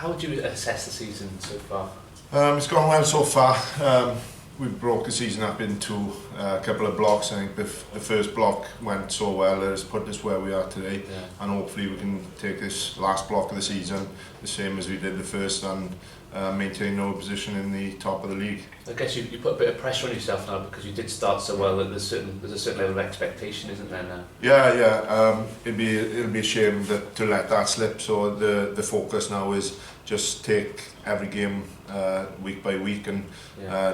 How would you assess the season so far? It's gone well so far. We broke the season up into a couple of blocks. I think the first block went so well that it's put us where we are today, and hopefully we can take this last block of the season the same as we did the first and maintain our position in the top of the league. I guess you put a bit of pressure on yourself now because you did start so well that there's a certain level of expectation, isn't there now? Yeah. It'll be a shame to let that slip. So the focus now is just take every game week by week and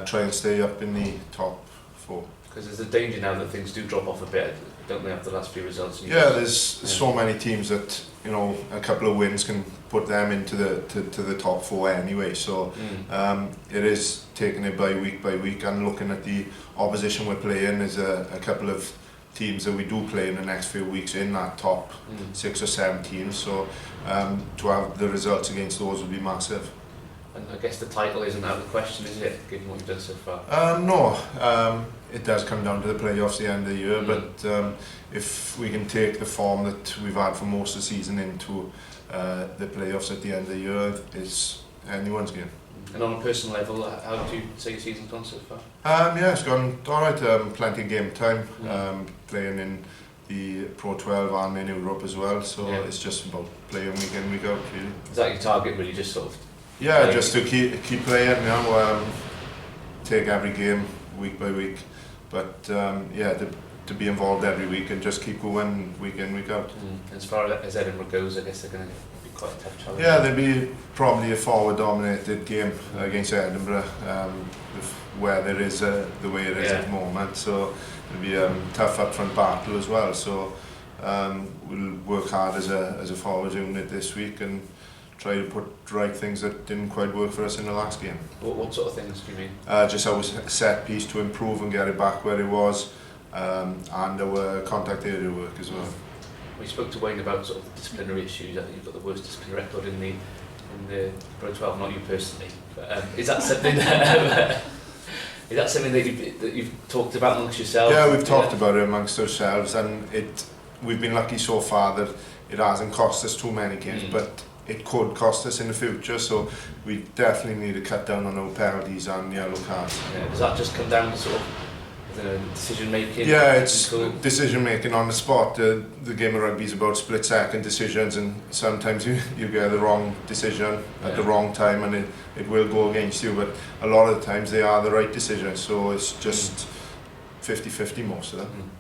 try and stay up in the top 4. Because there's a danger now that things do drop off a bit, don't they, after the last few results? There's so many teams that a couple of wins can put them into the top 4 anyway. So it is taking it by week and looking at the opposition we're playing. There's a couple of teams that we do play in the next few weeks in that top 6 or 7 teams. So to have the results against those would be massive. And I guess the title isn't out of the question, is it, given what you've done so far? No, it does come down to the playoffs at the end of the year, but if we can take the form that we've had for most of the season into the playoffs at the end of the year, it's anyone's game. And on a personal level, how do you say your season's gone so far? It's gone alright, plenty of game time, playing in the Pro12 and in Europe as well, so it's just about playing week in, week out really. Is that your target really, just sort of? Yeah, just to keep playing, take every game week by week, but to be involved every week and just keep going week in, week out. As far as Edinburgh goes, I guess they're going to be quite a tough challenge. Yeah, there'll be probably a forward-dominated game against Edinburgh, where there is the way it is at the moment, so it'll be a tough up-front battle as well, so we'll work hard as a forward unit this week and try to put right things that didn't quite work for us in the last game. What sort of things do you mean? Just our set piece to improve and get it back where it was, and our contact area work as well. We spoke to Wayne about sort of disciplinary issues. I think you've got the worst disciplinary record in the Pro12, not you personally. But is that something that you've talked about amongst yourselves? Yeah, we've talked about it amongst ourselves, and we've been lucky so far that it hasn't cost us too many games, but it could cost us in the future, so we definitely need to cut down on our penalties and yellow cards. Does that just come down to sort of decision making? Yeah, it's decision making on the spot. The game of rugby is about split second decisions, and sometimes you get the wrong decision at the wrong time and it will go against you, but a lot of the times they are the right decisions, so it's just 50-50 most of them.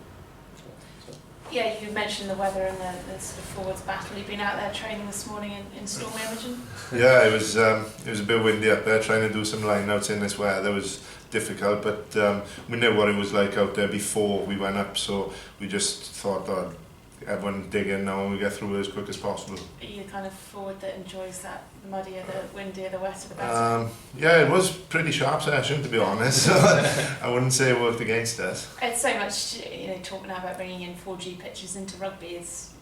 Yeah, you mentioned the weather and the sort of forwards battle. You've been out there training this morning in Storm Imogen? Yeah, it was a bit windy up there. Trying to do some line-outs in this weather was difficult, but we knew what it was like out there before we went up, so we just thought, everyone dig in now and we get through it as quick as possible. Are you the kind of forward that enjoys that, the muddier, the windier, the wetter, the better? Yeah, it was a pretty sharp session, to be honest, so I wouldn't say it worked against us. It's so much, talk now about bringing in 4G pitches into rugby. Is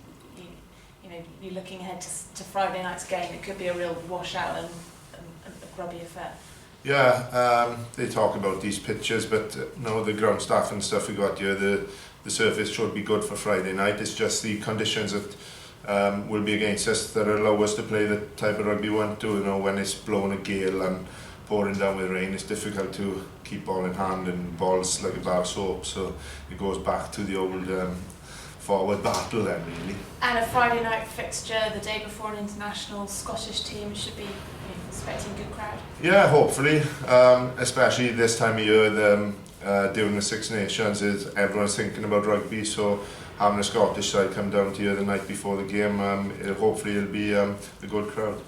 you're looking ahead to Friday night's game. It could be a real washout and a grubby affair. Yeah, they talk about these pitches, but no, the ground staff and stuff we got here, the surface should be good for Friday night. It's just the conditions that will be against us that allow us to play the type of rugby we want to. When it's blowing a gale and pouring down with rain, it's difficult to keep ball in hand, and ball's like a bar of soap, so it goes back to the old forward battle then, really. And a Friday night fixture the day before an international Scottish team should be expecting a good crowd. Yeah, hopefully, especially this time of year, during the Six Nations, everyone's thinking about rugby, so having a Scottish side come down to here the night before the game, hopefully it'll be a good crowd.